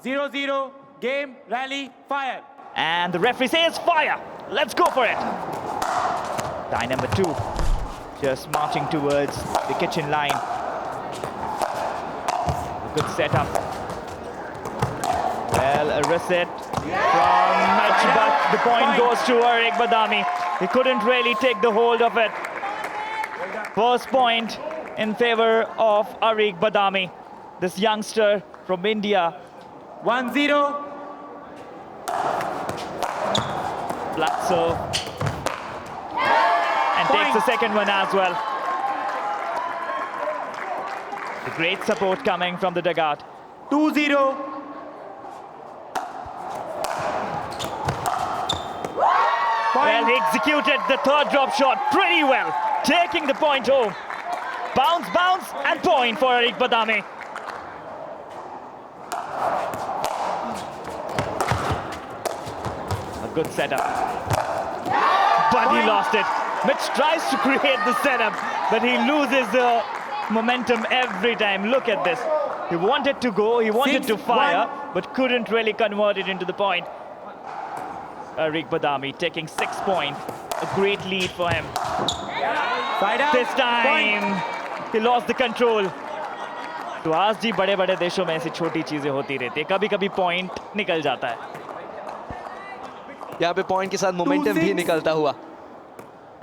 0-0, game, rally, fire. And the referee says fire. Let's go for it. Die number 2 just marching towards the kitchen line. A good setup. Well, a reset from Mitch, but the point goes to Ariq Badami. He couldn't really take the hold of it. First point in favor of Ariq Badami, this youngster from India. 1-0. Black serve. And takes the second one as well. The great support coming from the dugout. 2-0. Well, he executed the third drop shot pretty well, taking the point home. Bounce, bounce, and point for Ariq Badami. A good setup. But he lost it. Mitch tries to create the setup, but he loses the momentum every time. Look at this. He wanted to go, he wanted to fire, but couldn't really convert it into the point. Ariq Badami taking 6 points. A great lead for him. This time, he lost the control. तो आज जी बड़े-बड़े देशों में ऐसी छोटी चीजें होती रहती है. कभी-कभी पॉइंट निकल जाता है. यहाँ पे पॉइंट के साथ मोमेंटम भी निकलता हुआ.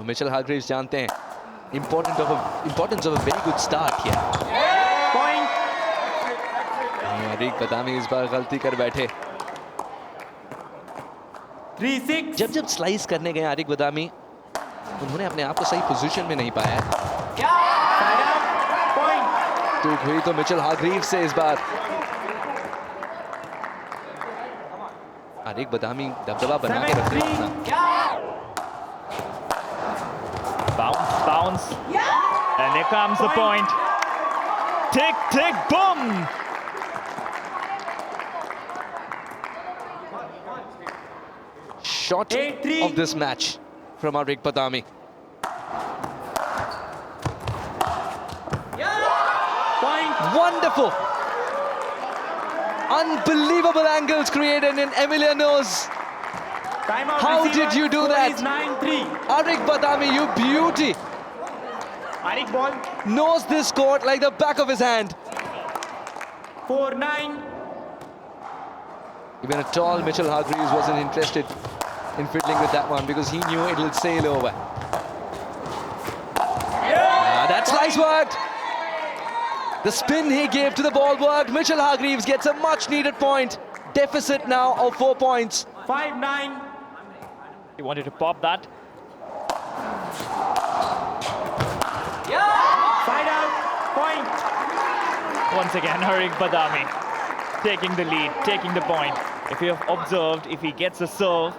मिचेल हार्ग्रीव्स जानते हैं importance of a very good start here. Ariq Badami इस बार गलती कर बैठे. 3-6. जब स्लाइस करने गए Ariq Badami, उन्होंने अपने आप को सही पोजीशन में नहीं पाया. चूक हुई तो मिचेल हार्ग्रीव्स से इस बार. Ariq Badami दबदबा बना के रख रहे हैं. Bounce, and here comes the point. Tick, tick, boom! Shot of this match from Ariq Badami. Wonderful! Unbelievable angles created in Emiliano's. How did you do that? 9-3. Ariq Badami, you beauty! Ariq ball. Knows this court like the back of his hand. 4-9. Even a tall Mitchell Hargreaves wasn't interested in fiddling with that one because he knew it'll sail over. That slice worked! The spin he gave to the ball worked. Mitchell Hargreaves gets a much-needed point. Deficit now of 4 points. 5-9. He wanted to pop that. Side out. Point. Once again, Ariq Badami taking the lead, taking the point. If you have observed, if he gets a serve,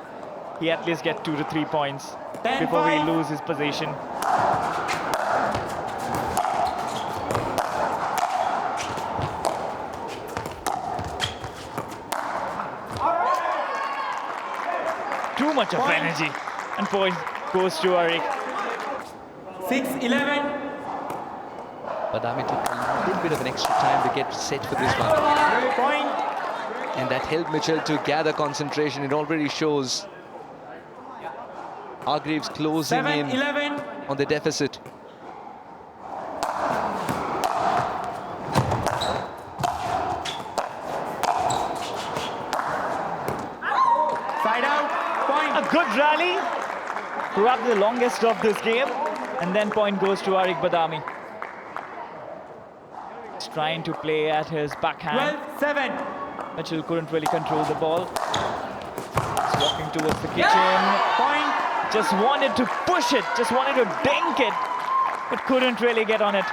he at least gets 2 to 3 points before he loses his position. Too much of energy, and point goes to Ariq. 6-11. Badami took a little bit of an extra time to get set for this one. Point. And that helped Mitchell to gather concentration. It already shows Hargreaves closing in 7-11. on the deficit. Side out. Point. A good rally, probably the longest of this game, and then point goes to Ariq Badami. He's trying to play at his backhand. 12-7. Mitchell couldn't really control the ball. He's walking towards the kitchen. Point. Just wanted to push it, just wanted to dink it, but couldn't really get on it.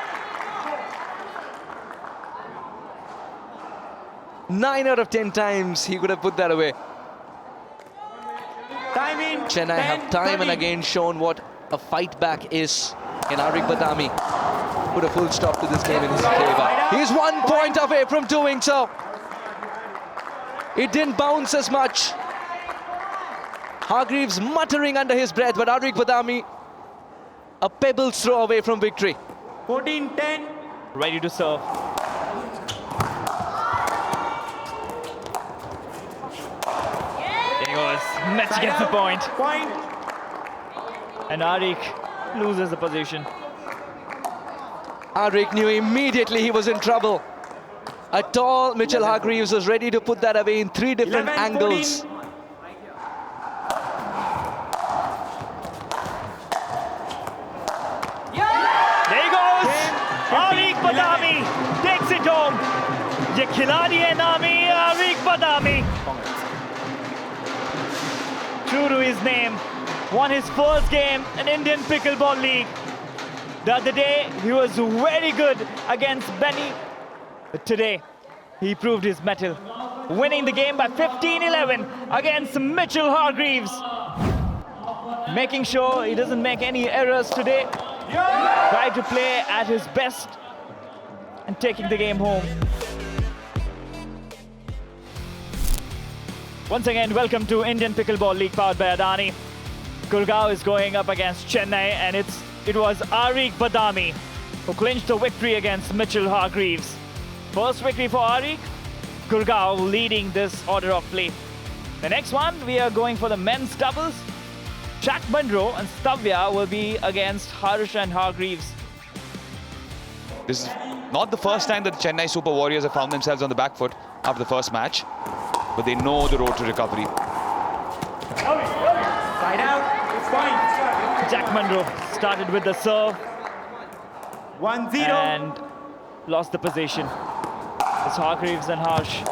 9 out of 10 times he could have put that away. Time in. Chennai have time and again shown what a fight back is. And Ariq Badami put a full stop to this game in his favor. He's 1 point away from doing so. It didn't bounce as much. Hargreaves muttering under his breath, but Ariq Badami a pebble's throw away from victory. 14-10. Ready to serve. Mitch Side gets the out. point. Point. And Arik loses the position. Arik knew immediately he was in trouble. A tall Mitchell Hargreaves was ready to put that away in 3 different 11, angles. 14. There he goes. Game, Arik 15, Badami takes it home. ये खिलाड़ी है नामी Arik Badami. True to his name, won his first game in Indian Pickleball League. The other day, he was very good against Benny. But today, he proved his mettle, winning the game by 15-11 against Mitchell Hargreaves. Making sure he doesn't make any errors today. Try to play at his best and taking the game home. Once again, welcome to Indian Pickleball League powered by Adani. Gurgaon is going up against Chennai, and it was Arik Badami who clinched the victory against Mitchell Hargreaves. First victory for Arik, Gurgaon leading this order of play. The next one, we are going for the men's doubles. Jack Munro and Stavya will be against Harsh and Hargreaves. This is not the first time that the Chennai Super Warriors have found themselves on the back foot after the first match, but they know the road to recovery. Side out. Point. Jack Munro started with the serve 1-0. and lost the position. It's Hargreaves and Harsh.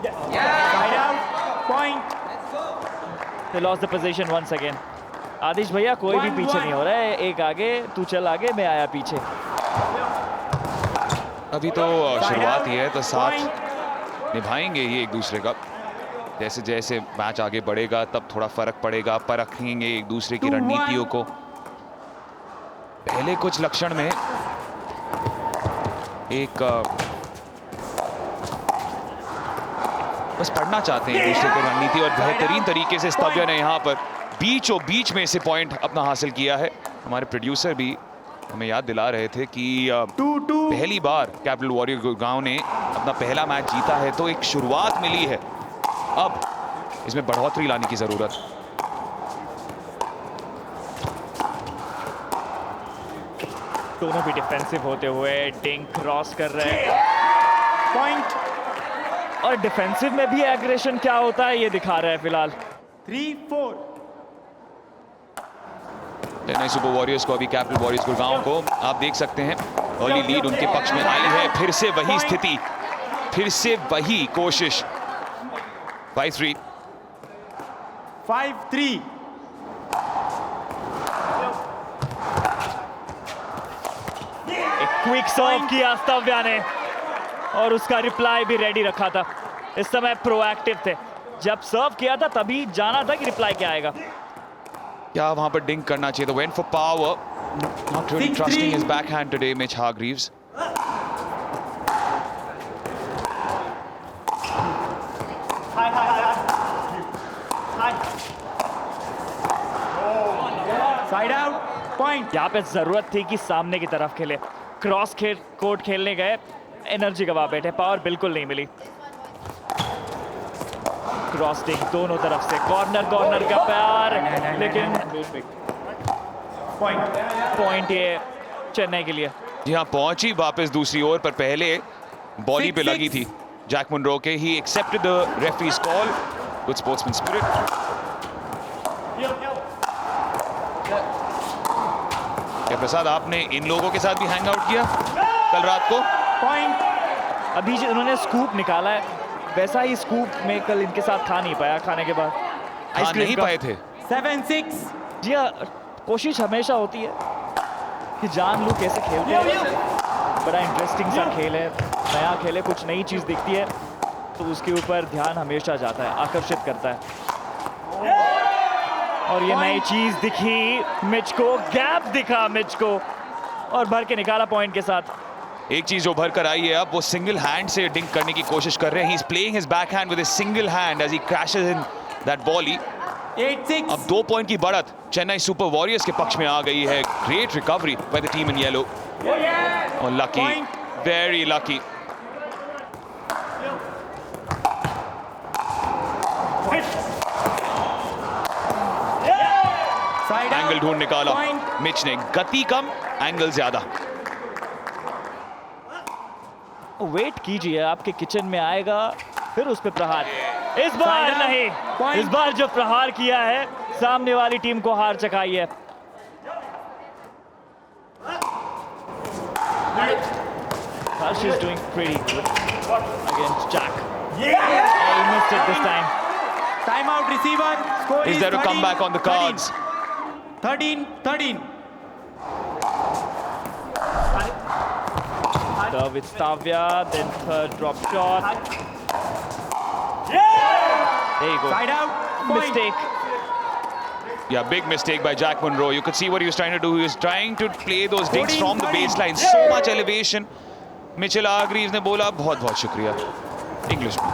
Side out. Point. They lost the position once again. आदिश भैया कोई भी पीछे नहीं हो रहा है. एक आगे, तू चल आगे, मैं आया पीछे. अभी तो शुरुआत ही है, तो साथ निभाएंगे ये एक दूसरे का. जैसे जैसे मैच आगे बढ़ेगा तब थोड़ा फर्क पड़ेगा, परखेंगे एक दूसरे की रणनीतियों को. पहले कुछ लक्षण में एक बस पढ़ना चाहते हैं एक दूसरे को रणनीति, और बेहतरीन तरीके से स्तव्य ने यहाँ पर बीचों बीच में से पॉइंट अपना हासिल किया है. हमारे प्रोड्यूसर भी हमें याद दिला रहे थे कि 2-2. पहली बार कैपिटल वॉरियर गुड़गांव ने अपना पहला मैच जीता है, तो एक शुरुआत मिली है. अब इसमें बढ़ोतरी लाने की जरूरत. दोनों भी डिफेंसिव होते हुए डिंग क्रॉस कर रहे हैं. Point. और डिफेंसिव में भी एग्रेशन क्या होता है ये दिखा रहा है फिलहाल. 3-4. चेन्नई सुपर वॉरियर्स को, अभी कैपिटल वॉरियर्स गुड़गांव को आप देख सकते हैं अर्ली लीड उनके पक्ष में आई है. फिर से वही स्थिति, फिर से वही कोशिश. 5-3. 5-3. एक क्विक सर्व किया स्तव्या ने और उसका रिप्लाई भी रेडी रखा था. इस समय प्रोएक्टिव थे. जब सर्व किया था तभी जाना था कि रिप्लाई क्या आएगा. क्या वहां पर डिंक करना चाहिए था. Went for power. Not really 6-3. trusting his backhand today, Mitch Hargreaves. Side out. Point. यहाँ पे जरूरत थी कि सामने की तरफ खेले. क्रॉस कोर्ट खेलने गए, एनर्जी गवा बैठे, पावर बिल्कुल नहीं मिली. क्रॉसिंग दोनों तरफ से, कॉर्नर का प्यार, लेकिन पॉइंट ये चेन्नई के लिए. जी हाँ, पहुंची वापस दूसरी ओर, पर पहले बॉडी पे लगी थी जैक मुनरो के. He accepted the referees call. Good sportsman spirit. क्या प्रसाद, आपने इन लोगों के साथ भी हैंग आउट किया कल रात को? Point. अभी जो उन्होंने स्कूप निकाला है, वैसा ही स्कूप में कल इनके साथ खा नहीं पाया. खाने के बाद आइसक्रीम नहीं का. पाए थे. 7-6. जी हाँ, कोशिश हमेशा होती है कि जान लूं कैसे खेलते हैं. बड़ा इंटरेस्टिंग सा खेल है, नया खेल है, कुछ नई चीज़ दिखती है तो उसके ऊपर ध्यान हमेशा जाता है, आकर्षित करता है. और ये नई चीज़ दिखी मिच को, गैप दिखा मिच को और भर के निकाला पॉइंट के साथ. एक चीज जो भर कर आई है, अब वो सिंगल हैंड से डिंक करने की कोशिश कर रहे हैं. He is playing his backhand with his single hand as he crashes in that volley. 8-6. अब 2 पॉइंट की बढ़त चेन्नई सुपर वॉरियर्स के पक्ष में आ गई है. Great recovery by the team in yellow. और lucky, very lucky. Side angle out. ढूंढ निकाला Point. मिच ने, गति कम एंगल ज्यादा। वेट कीजिए, आपके किचन में आएगा फिर उस पे प्रहार। इस बार Side out. नहीं, Point. इस बार जो प्रहार किया है सामने वाली टीम को हार चकाई है। Harsh is doing pretty good against Jack. Yeah! He missed it this time. Timeout receiver. Score Is there a 13, comeback on the cards? 13. Serve with Stavia, then third drop shot. There you go. Side out. Point. Mistake. Yeah, big mistake by Jack Monroe. You could see what he was trying to do. He was trying to play those digs 14, from the 13. baseline. So much elevation. Mitchell Hargreaves ने बोला बहुत बहुत शुक्रिया English में।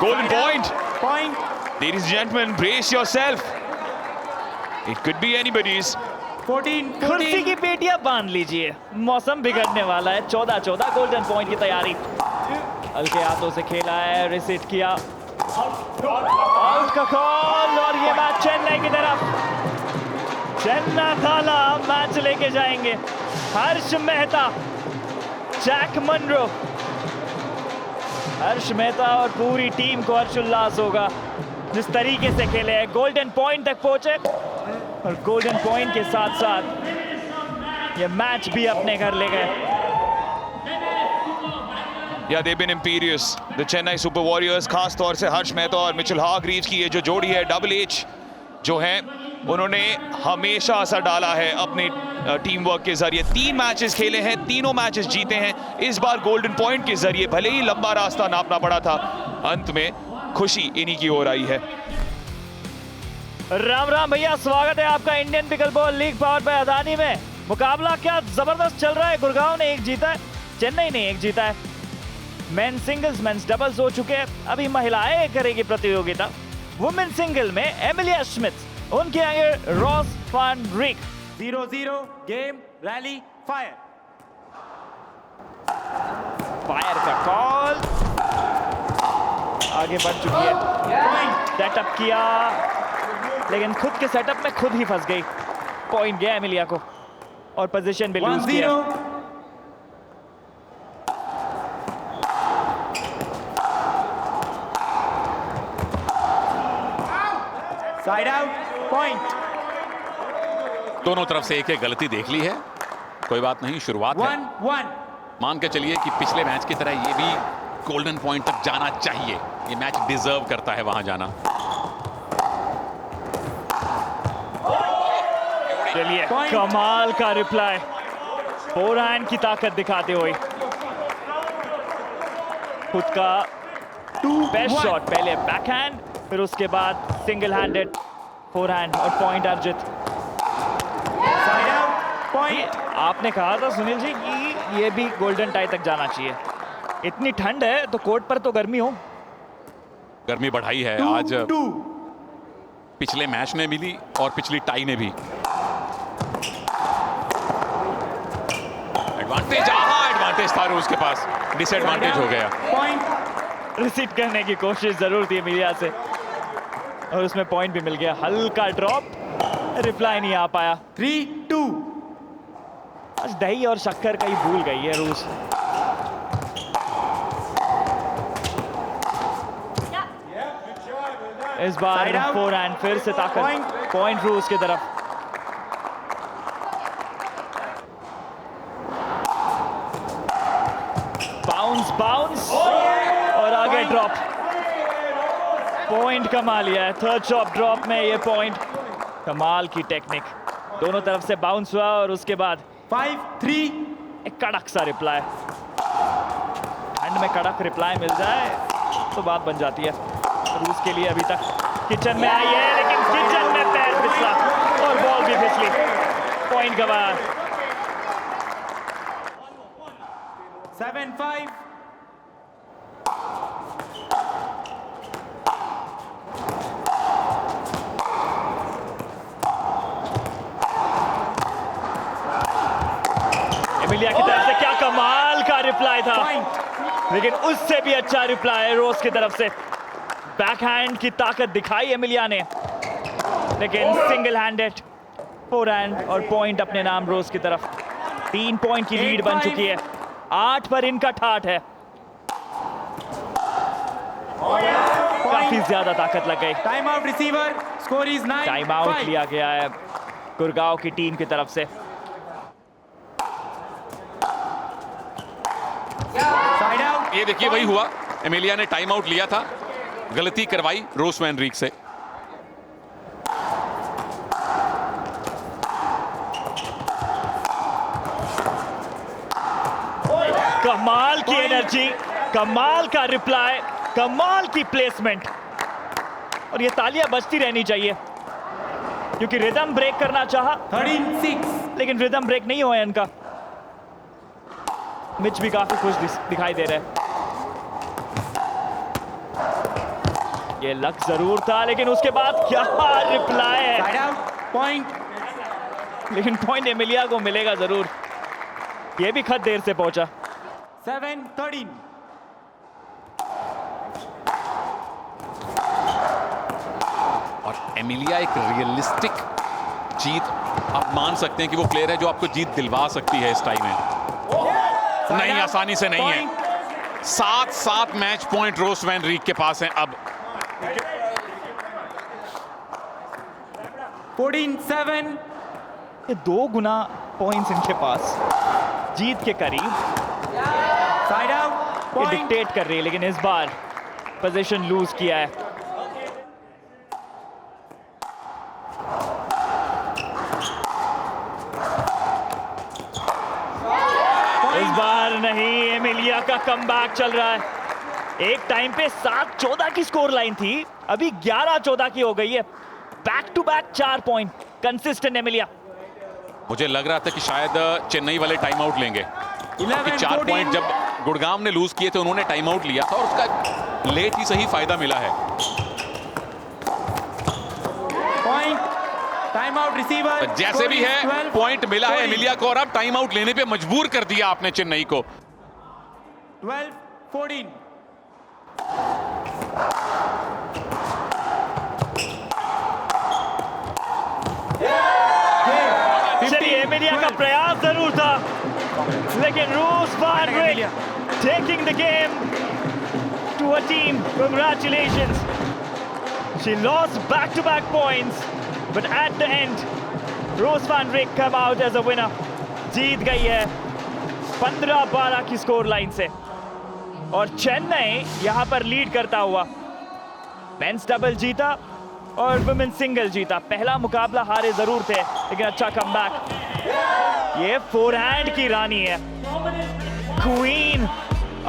Golden point. Point. Ladies and gentlemen, brace yourself. It could be anybody's. 14. कुर्सी की पेटियां बांध लीजिए, मौसम बिगड़ने वाला है। 14-14 गोल्डन पॉइंट की तैयारी। हल्के हाथों से खेला है, रिसीट किया, आउट का कॉल और ये मैच चेन्नई की तरफ। चेन्नई थाला मैच लेके जाएंगे। हर्ष मेहता, जैक मनरो, हर्ष मेहता और पूरी टीम को हर्षोल्लास होगा जिस तरीके से खेले हैं। गोल्डन पॉइंट तक पहुंचे और गोल्डन पॉइंट के साथ साथ ये मैच भी अपने घर ले गए। Yeah, they've been imperious. The Chennai Super Warriors, खास तौर से हर्ष मेहता और मिचेल हारग्रीव्स की ये जो जोड़ी है, डबल एच जो है, उन्होंने हमेशा असर डाला है अपने टीम वर्क के जरिए। 3 मैचेस खेले हैं, तीनों मैचेस जीते हैं। इस बार गोल्डन पॉइंट के जरिए भले ही लंबा रास्ता नापना पड़ा था, अंत में खुशी इन्हीं की ओर आई है। राम राम भैया, स्वागत है आपका Indian pickle ball league power bye Adani में। मुकाबला क्या जबरदस्त चल रहा है। गुड़गांव ने 1 जीता है, चेन्नई ने 1 जीता है। मेन सिंगल्स, मेंस डबल्स हो चुके हैं। अभी महिलाएं करेगी प्रतियोगिता। वुमेन सिंगल में एमिलिया स्मिथ, उनके आगे रॉस फान रिक। 0-0. Game. Rally. Fire. फायर का कॉल, आगे बढ़ चुकी है। Point. सेटअप किया लेकिन खुद के सेटअप में खुद ही फंस गई। पॉइंट गया एमिलिया को और पोजीशन भी लूज किया। 1-0. Side out. Point. दोनों तरफ से एक गलती देख ली है, कोई बात नहीं, शुरुआत है। 1-1. मान के चलिए कि पिछले मैच की तरह ये भी गोल्डन पॉइंट तक जाना चाहिए। ये मैच डिजर्व करता है वहां जाना। चलिए, Point. कमाल का रिप्लाई, फोरहैंड की ताकत दिखाते हुए। खुद का 2-1. बेस्ट शॉट, पहले बैकहैंड, फिर उसके बाद सिंगल हैंडेड फोरहैंड और पॉइंट अर्जित। Side out. Point. आपने कहा था सुनील जी कि ये भी गोल्डन टाई तक जाना चाहिए। इतनी ठंड है तो कोर्ट पर तो गर्मी हो। गर्मी बढ़ाई है आज, 2-2. पिछले मैच में मिली और पिछली टाई ने भी। एडवांटेज था रूस के पास, डिसएडवांटेज हो गया। Point. रिसीव करने की कोशिश जरूर थी मिलिया से और उसमें पॉइंट भी मिल गया। हल्का ड्रॉप, रिप्लाई नहीं आ पाया। 3-2. आज दही और शक्कर कहीं भूल गई है रूस। इस बार Side out. फोरहैंड, फिर से ताकत, Point. पॉइंट रूस की तरफ। बाउंस और आगे Point. ड्रॉप। पॉइंट कमा लिया है थर्ड शॉट ड्रॉप में। ये पॉइंट, कमाल की टेक्निक। दोनों तरफ से बाउंस हुआ और उसके बाद 5-3. एक कड़क सा रिप्लाई। ठंड में कड़क रिप्लाई मिल जाए तो बात बन जाती है। रूस के लिए अभी तक किचन में आई है लेकिन किचन में पैर फिसला और बॉल भी फिसली। पॉइंट गंवाया। 7-5. एमिलिया की तरफ से क्या कमाल का रिप्लाई था, Point. लेकिन उससे भी अच्छा रिप्लाई रोज की तरफ से। बैकहैंड की ताकत दिखाई एमिलिया ने। लेकिन सिंगल हैंडेड फोरहैंड और पॉइंट अपने नाम रोज की तरफ। 3 पॉइंट की लीड बन चुकी है। 8 पर इनका ठाठ है। काफी ज्यादा ताकत लग गई। Time out receiver, score is 9। Time out लिया गया है गुड़गांव की टीम की तरफ से। Side out. ये देखिए वही हुआ, एमिलिया ने टाइम आउट लिया था, गलती करवाई रोज वैन रीक से। कमाल की एनर्जी, कमाल का रिप्लाई, कमाल की प्लेसमेंट, और ये तालियां बजती रहनी चाहिए क्योंकि रिदम ब्रेक करना चाहा 13-6। लेकिन रिदम ब्रेक नहीं हुआ है इनका। मिच भी काफी खुश दिखाई दे रहे हैं। ये लक जरूर था लेकिन उसके बाद क्या रिप्लाई है। Side out, point. लेकिन पॉइंट एमिलिया को मिलेगा जरूर। ये भी खत देर से पहुंचा। 7-13। और एमिलिया एक रियलिस्टिक जीत आप मान सकते हैं कि वो प्लेयर है जो आपको जीत दिलवा सकती है इस टाइम में। नहीं, आसानी से नहीं है। 7-7 मैच पॉइंट रोज वैन रीक के पास हैं अब। 14-7। ये 2 गुना पॉइंट्स इनके पास, जीत के करीब। साइड आउट, ये पॉइंट। डिक्टेट कर रही है लेकिन इस बार पोजीशन लूज किया है। इस बार नहीं, एमिलिया का कमबैक चल रहा है। एक टाइम पे 7-14 की स्कोर लाइन थी, अभी 11-14 की हो गई है। Back to back 4 point, consistent Emilia. मुझे लग रहा था कि शायद चेन्नई वाले टाइम आउट लेंगे, क्योंकि 4 पॉइंट जब गुड़गांव ने लूज किए थे उन्होंने टाइम आउट लिया था और उसका लेट ही सही फायदा मिला है। पॉइंट। Time out receiver. जैसे भी है पॉइंट मिला है एमिलिया को और अब टाइम आउट लेने पे मजबूर कर दिया आपने चेन्नई को। 12-14। चलिए, एमिलिया का प्रयास जरूर था लेकिन Roos van Reek taking the game to her team. Congratulations. She lost back-to-back points, but at the end, Rose van Rick come out as a winner. जीत गई है 15-12 की स्कोर लाइन से और चेन्नई यहां पर लीड करता हुआ। मेंस डबल जीता और वुमेन सिंगल जीता। पहला मुकाबला हारे जरूर थे लेकिन अच्छा कमबैक। ये फोरहैंड की रानी है, queen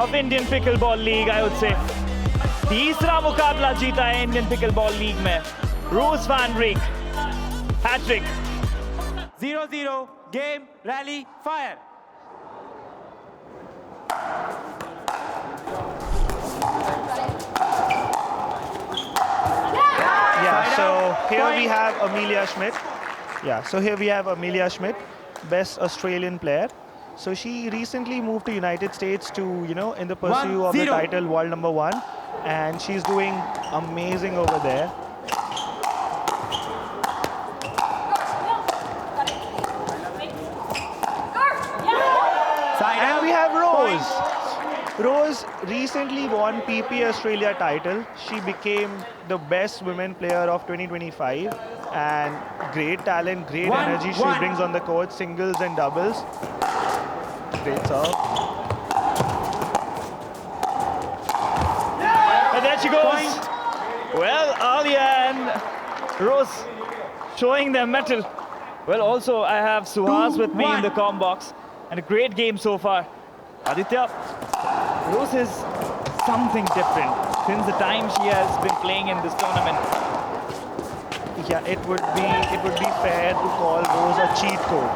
of Indian pickleball league I would say. तीसरा मुकाबला जीता है इंडियन पिकलबॉल लीग में। Roos van Reek hattrick. 0-0 game rally fire. Yeah, so here we have Amelia Schmidt. Yeah, so here we have Amelia Schmidt, best Australian player. So she recently moved to United States to, you know, in the pursuit of the 1-0. title world #1, and she's doing amazing over there. Side And out. we have Rose. Rose recently won PP Australia title. She became the best women player of 2025 and great talent, great 1-1. energy she brings on the court, singles and doubles. Great serve. And there she goes. Well, Alia and Rose showing their mettle. Well, also I have Suhas with me in the 2-1. comm box, and a great game so far. Aditya, Rose is something different since the time she has been playing in this tournament. Yeah, it would be fair to call Rose a cheat code.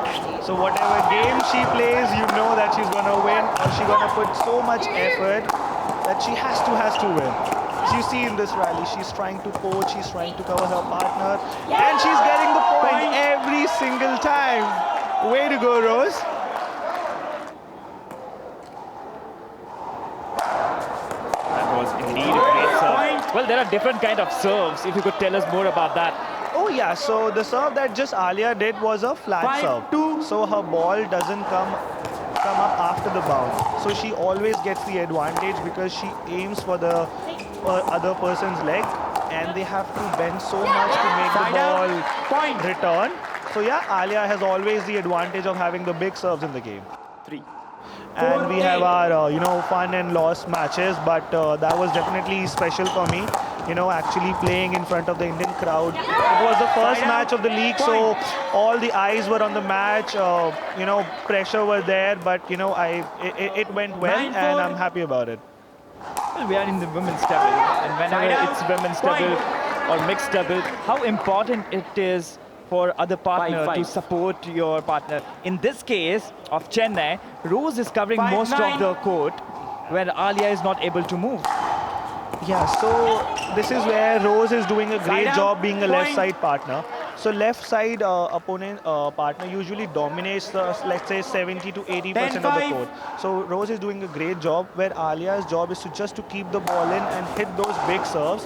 So whatever game she plays, you know that she's gonna win, or she's gonna put so much effort that she has to win. As you see in this rally, she's trying to poach, she's trying to cover her partner, and she's getting the point every single time. Way to go, Rose. That was indeed a great serve. Well, there are different kind of serves. If you could tell us more about that. Oh Oh yeah, so the serve that just Alia did was a flat 5-2. serve. So her ball doesn't come up after the bounce. So she always gets the advantage because she aims for the other person's leg, and they have to bend so much to make the Side out. ball Point. return. So yeah, Alia has always the advantage of having the big serves in the game. 3. And we have our fun and lost matches, but that was definitely special for me, actually playing in front of the Indian crowd. It was the first match of the league, so all the eyes were on the match. Pressure was there, but it went well, 9-4. and I'm happy about it. Well, we are in the women's double, and whenever Side out. it's women's double or mixed double, how important it is for other partner 5-5. to support your partner. In this case of Chennai, Rose is covering 5-9. most of the court, where Alia is not able to move. Yeah, so this is where Rose is doing a great Side out. job being a left Point. side partner. So left side opponent partner usually dominates the, let's say, 70 to 80% of the 10-5. court. So Rose is doing a great job, where Alia's job is to just to keep the ball in and hit those big serves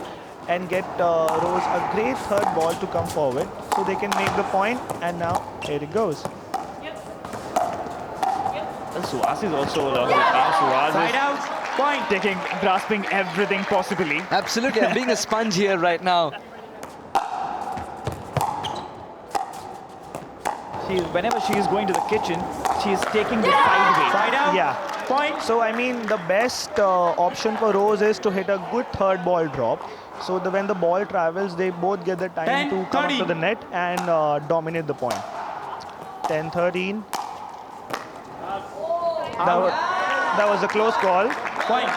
and get Rose a great third ball to come forward so they can make the point. And now here it goes. Well, Suhas is also lovely. Suhas Side is out. Point. grasping everything possibly. Absolutely, I'm being a sponge here right now. Whenever she is going to the kitchen, she is taking the sideways. Side out. Yeah. Point. So I mean, the best option for Rose is to hit a good third ball drop. So when the ball travels, they both get the time 10, to come up to 13. the net and dominate the point. 10-13. That was a close call. Point.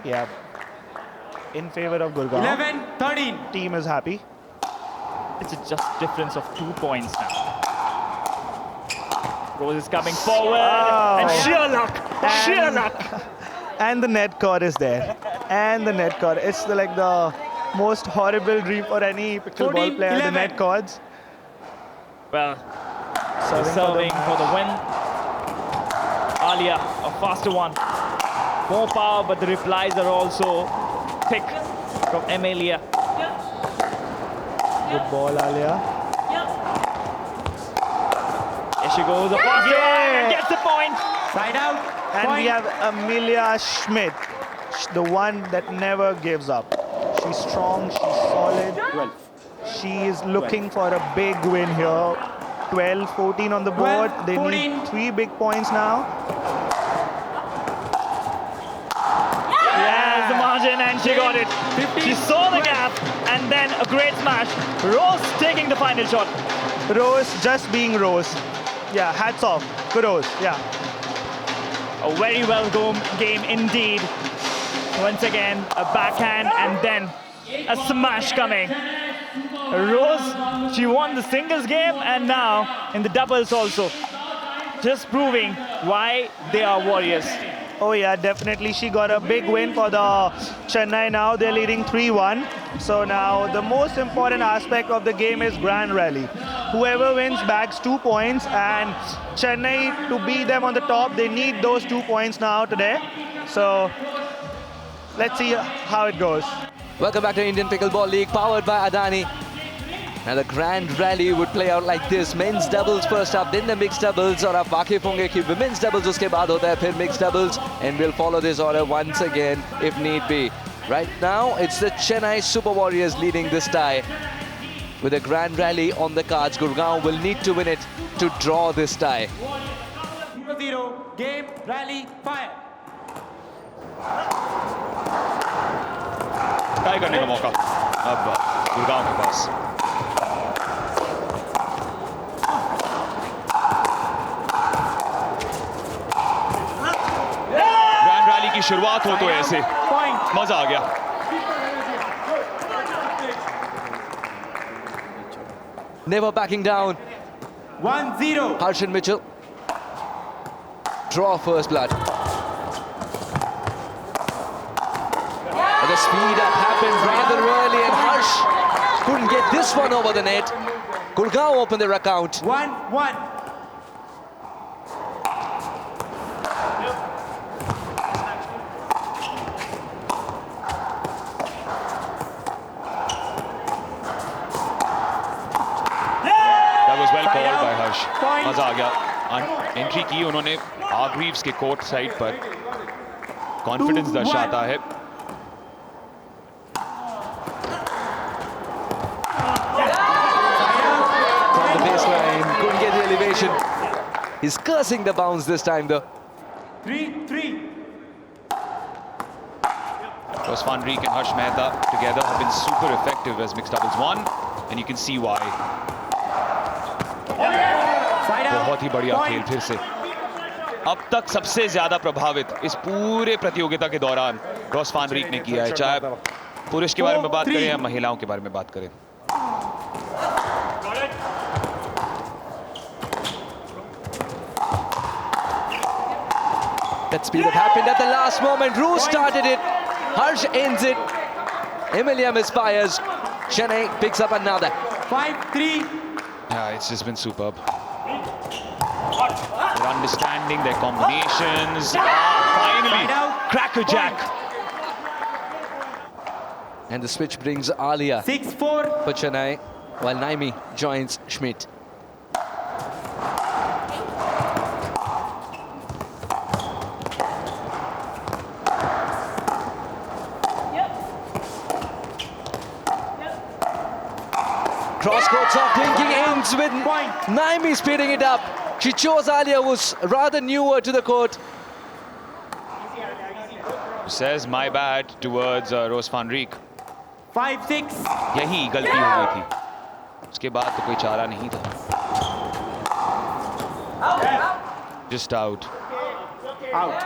Yeah. In favor of Gurgaon. 11-13. Team is happy. It's a just difference of 2 points now. Rose is coming forward, and sheer luck, sheer And- luck. And the net cord is there. And the net cord. It's like the most horrible dream for any pickleball 14, player, the 11. net cords. Well, Serving for the win. Alia, a faster one. More power, but the replies are also thick from Emilia. Good ball, Alia. Here she goes, a faster one, and gets the point. Side out. And Point. we have Amelia Schmidt, the one that never gives up. She's strong, she's solid. 12. She is looking for a big win here. 12-14 on the board. 12, They 14. need 3 big points now. There's the margin, and she got it. 15, She saw the 12. gap, and then a great smash. Rose taking the final shot. Rose just being Rose. Yeah, hats off. Kudos. Yeah. A very well game indeed. Once again, a backhand and then a smash coming. Rose, she won the singles game and now in the doubles also. Just proving why they are warriors. Oh yeah, definitely. She got a big win for the Chennai now. They're leading 3-1. So now the most important aspect of the game is Grand Rally. Whoever wins bags 2 points, and Chennai, to beat them on the top, they need those 2 points now today. So let's see how it goes. Welcome back to Indian Pickleball League, powered by Adani. Now the grand rally would play out like this. Men's doubles first up, then the mixed doubles. और आप वाकिफ होंगे कि women's doubles उसके बाद होता है फिर mixed doubles. And we'll follow this order once again if need be. Right now, it's the Chennai Super Warriors leading this tie. With a grand rally on the cards, Gurgaon will need to win it to draw this tie. 0-0. Game. Rally. Fire. Tie करने का मौका अब गुड़गांव के पास। Grand rally की शुरुआत हो तो ऐसे Point. मजा आ गया। Never backing down. 1-0. Harshan Mitchell. Draw first blood. But the speed up happened rather early and Harsh couldn't get this one over the net. Gurgaon opened their account. 1-1. Entry की उन्होंने हार्ग्रीव्स के कोर्ट साइड पर, confidence दर्शाता है। From the baseline, couldn't get the elevation. He's cursing the bounce this time though. 3-3. Ross van Riek and Harsh Mehta together have been super effective as mixed doubles one, and you can see why. Side out. बहुत ही बढ़िया Point. खेल फिर से। अब तक सबसे ज्यादा प्रभावित इस पूरे प्रतियोगिता के दौरान रॉस वान रीक ने किया है, चाहे पुरुष के बारे में बात करें या महिलाओं के बारे में बात करें। That speed that happened at the last moment. Roos started it. Harsh ends it. Emilia misfires. Chennai picks up another. 5-3. Yeah, it's just been superb. Their understanding, their combinations. Finally, crackerjack. And the switch brings Alia 6-4. for Chennai, while Naimi joins Schmidt. Cross-court soft linking ends with Naimi speeding it up. She chose Alia, who was rather newer to the court. Says my bad towards Ross van Riek. 5-6. यही गलती हो गई थी, उसके बाद तो कोई चारा नहीं था। Just out. Out.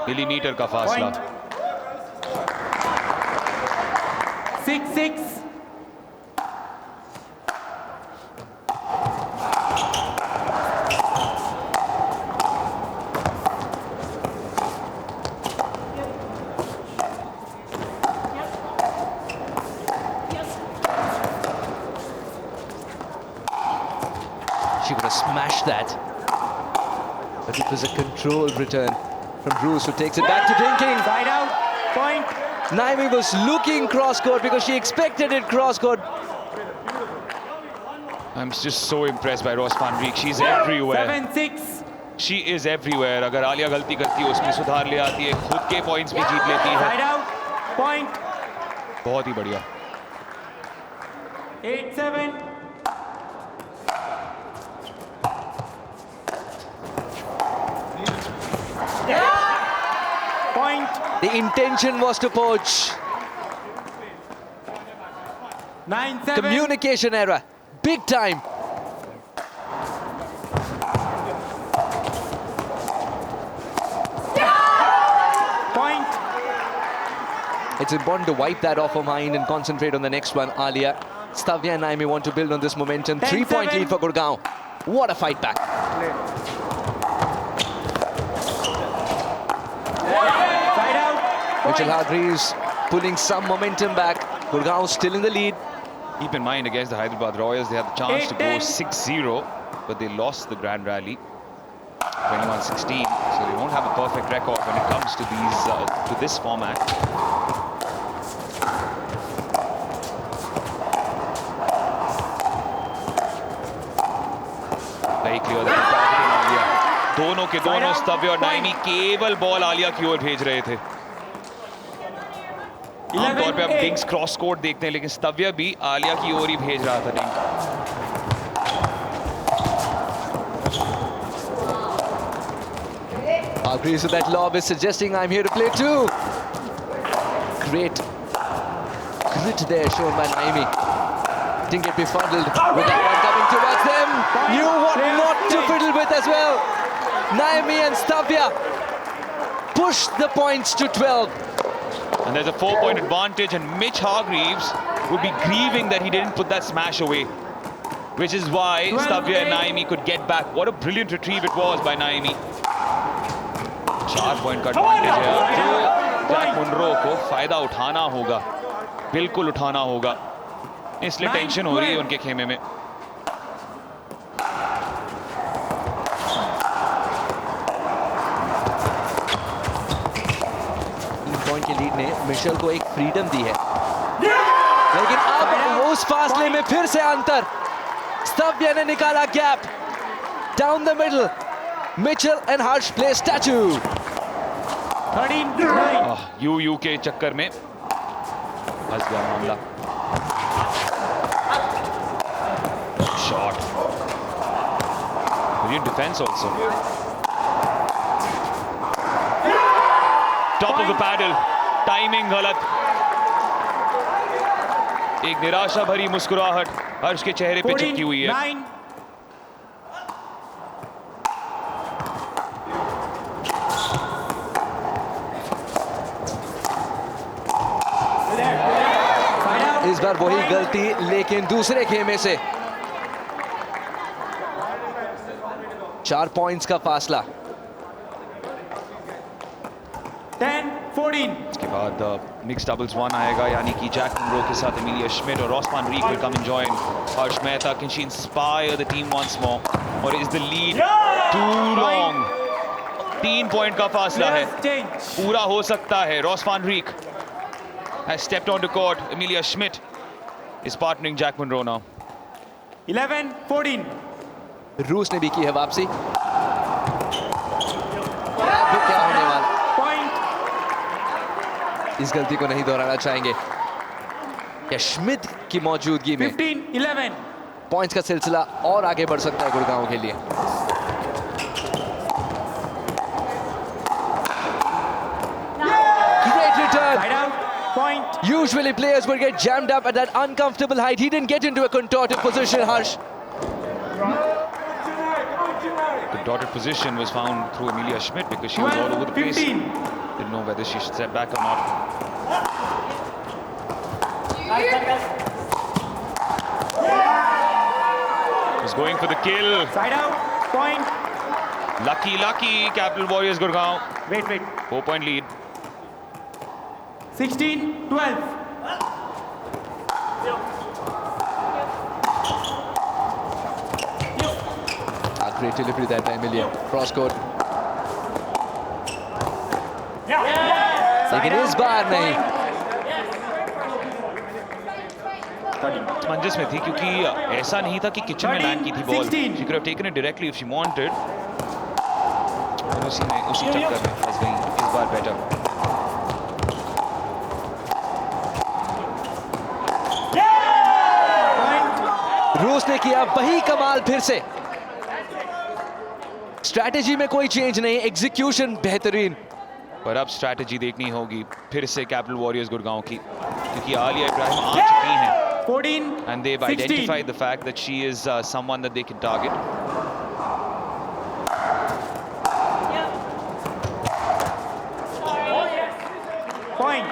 मिलीमीटर का फासला। 6-6. She could have smashed that. But it was a controlled return from Bruce, who takes it back to Dinking. Side out. Point. Naimi was looking cross-court because she expected it cross-court. I'm just so impressed by Ross van Riek. She's everywhere. 7-6. She is everywhere. अगर आलिया गलती करती है उसमें सुधार ले आती है, खुद के पॉइंट्स भी जीत लेती है। Side out. Point. बहुत ही बढ़िया। 8-7. Point. The intention was to poach. 9-7. Communication error. Big time. Point. It's important to wipe that off her mind and concentrate on the next one. Alia, Stavya and Naimi want to build on this momentum. 10-7. 3-point lead for Gurgaon. What a fight back. Side out. Mitchell Point. Hargreaves pulling some momentum back. Gurgaon still in the lead. Keep in mind, against the Hyderabad Royals, they had the chance to go 8-10. 6-0, but they lost the Grand Rally 21-16. So they won't have a perfect record when it comes to these to this format. Very clear that they're targeting Alia. दोनों के दोनों स्तव्य और नाइमी केवल ball Alia की ओर भेज रहे थे। आमतौर पे आप डिंक्स क्रॉस कोर्ट देखते हैं, लेकिन स्तव्य भी आलिया की ओर ही भेज रहा था drink. Hargreaves with that lob is suggesting I'm here to play too. Great grit there shown by Naimi. Didn't get befuddled with that one coming towards them. Knew what not to fiddle with as well. Naimi and Stavya pushed the points to 12. And there's a 4-point advantage, and Mitch Hargreaves would be grieving that he didn't put that smash away, which is why Stavya and Naimi could get back. What a brilliant retrieve it was by Naimi. 4 point का advantage है, जो Jack Munro को फायदा उठाना होगा, बिल्कुल उठाना होगा। इसलिए टेंशन हो रही है उनके खेमे में। पॉइंट के लीड ने मिशेल को एक फ्रीडम दी है, लेकिन अब उस फासले में फिर से अंतर। स्तव्या ने निकाला gap down the middle. Mitchell and Harsh play statue. 13-9. You के चक्कर में फंस गया मामला. Shot. Brilliant defense also. Top of the paddle. Timing गलत. एक निराशा भरी मुस्कुराहट हर्ष के चेहरे पे चिपकी हुई है. 14-9. इस बार वही गलती, लेकिन दूसरे खेमे से 4 पॉइंट्स का फासला. 10-14. इसके बाद मिक्स डबल्स 1 आएगा, यानी कि जैक मुनरो के साथ एमिलिया श्मिट और Ross one rig will come and join. Harsh Mehta, can she inspire the team once more, or is the lead too long? 3 point का फासला है, Players change. पूरा हो सकता है. Ross one rig has stepped onto court. Emilia Schmidt is partnering Jack Monroe now. 11-14. रूस ने भी की है वापसी. तो क्या होने वाला? Point. इस गलती को नहीं दोहराना चाहेंगे. या श्मिट की मौजूदगी में 15-11. पॉइंट्स का सिलसिला और आगे बढ़ सकता है गुड़गांव के लिए. Great return. Side out. Point. Usually players will get jammed up at that uncomfortable height. He didn't get into a contorted position, Harsh. Contorted position was found through Emilia Schmidt because she was all over the place. 12-15. Didn't know whether she should step back or not. Was going for the kill. Side out. Point. Lucky Capital Warriors Gurgaon. Wait. 4-point lead. 16-12. Great delivery that time, Emilia. Cross court. लेकिन इस बार नहीं. मंजस में थी क्योंकि ऐसा नहीं था कि किचन में लैंड की थी ball. 16. She could have taken it directly if she wanted. उसी चक्कर में फंस गई. इस बार बेटर. रूस ने किया वही कमाल फिर से. स्ट्रैटेजी में कोई चेंज नहीं, एग्जीक्यूशन बेहतरीन. पर अब स्ट्रैटेजी देखनी होगी फिर से कैपिटल वॉरियर्स गुड़गांव की, क्योंकि आलिया इब्राहिम आ चुकी हैं. 14, and they've 16. identified the fact that she is someone that they can target. Point.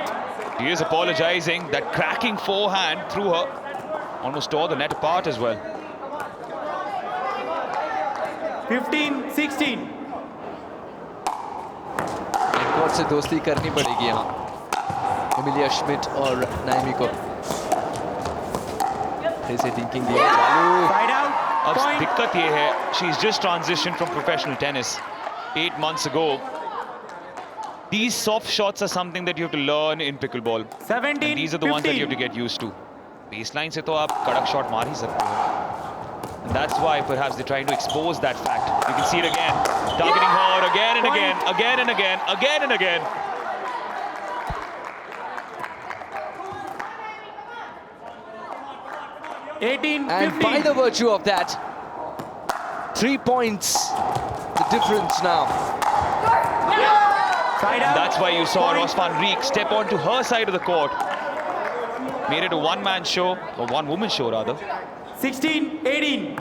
He is apologizing. That cracking forehand through her almost tore the net apart as well. 15, 16. Court से दोस्ती करनी पड़ेगी यहाँ Emilia Schmidt और नाइमी को. फिर से thinking दिया चालू. Side out. अब Point. दिक्कत ये है, she's just transitioned from professional tennis 8 months ago. These soft shots are something that you have to learn in pickleball. 17, And these are the ones that you have to 15. get used to. Baseline से तो आप कड़क shot मार ही सकते हो. And that's why perhaps they're trying to expose that fact. You can see it again, targeting her again and again, again and again, again and again. And by the virtue of that, 3 points the difference now. Side out. That's why you saw Point. Ross van Reek step onto her side of the court. Made it a one-man show, or one-woman show rather. 16, 18.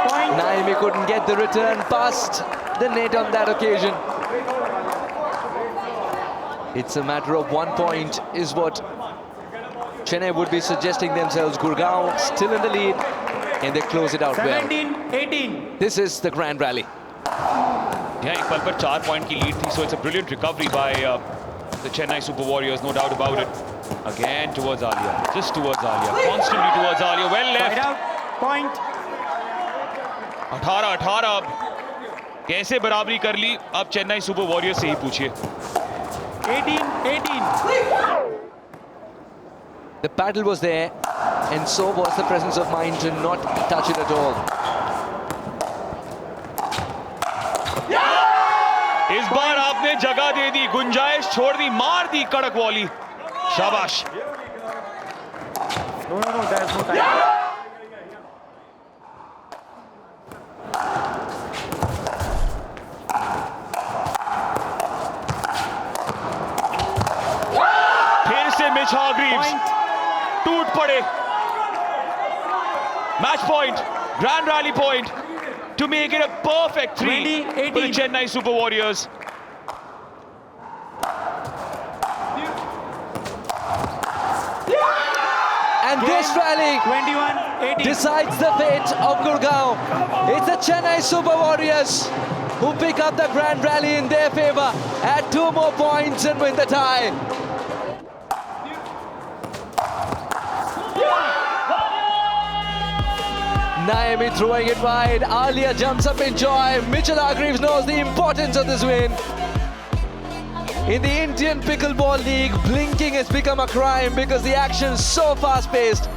Point. Naimi couldn't get the return past the net on that occasion. It's a matter of 1 point is what Chennai would be suggesting themselves. Gurgaon still in the lead and they close it out well. 17, 18. This is the grand rally. Yeah, एक पल पर 4 point की lead थी, so it's a brilliant recovery by the Chennai Super Warriors, no doubt about it. Again towards Alia, just towards Alia, constantly towards Alia, well Side left. out. Point. 18-18 अब कैसे बराबरी कर ली, अब चेन्नई सुपर वॉरियर्स से ही पूछिए. 18, 18. The paddle was there, and so was the presence of mind to not touch it at all. इस बार आपने जगह दे दी, गुंजाइश छोड़ दी, मार दी कड़क वॉली. शाबाश. No, there's no time. फिर से मिच हार्ग्रीव्स टूट पड़े. Match point, grand rally point to make it a perfect 3 for the Chennai Super Warriors. And this rally 21-18. decides the fate of Gurgaon. It's the Chennai Super Warriors who pick up the grand rally in their favor, add 2 more points and win the tie. Naomi throwing it wide. Alia jumps up in joy. Mitchell Hargreaves knows the importance of this win. In the Indian Pickleball League, blinking has become a crime because the action is so fast-paced.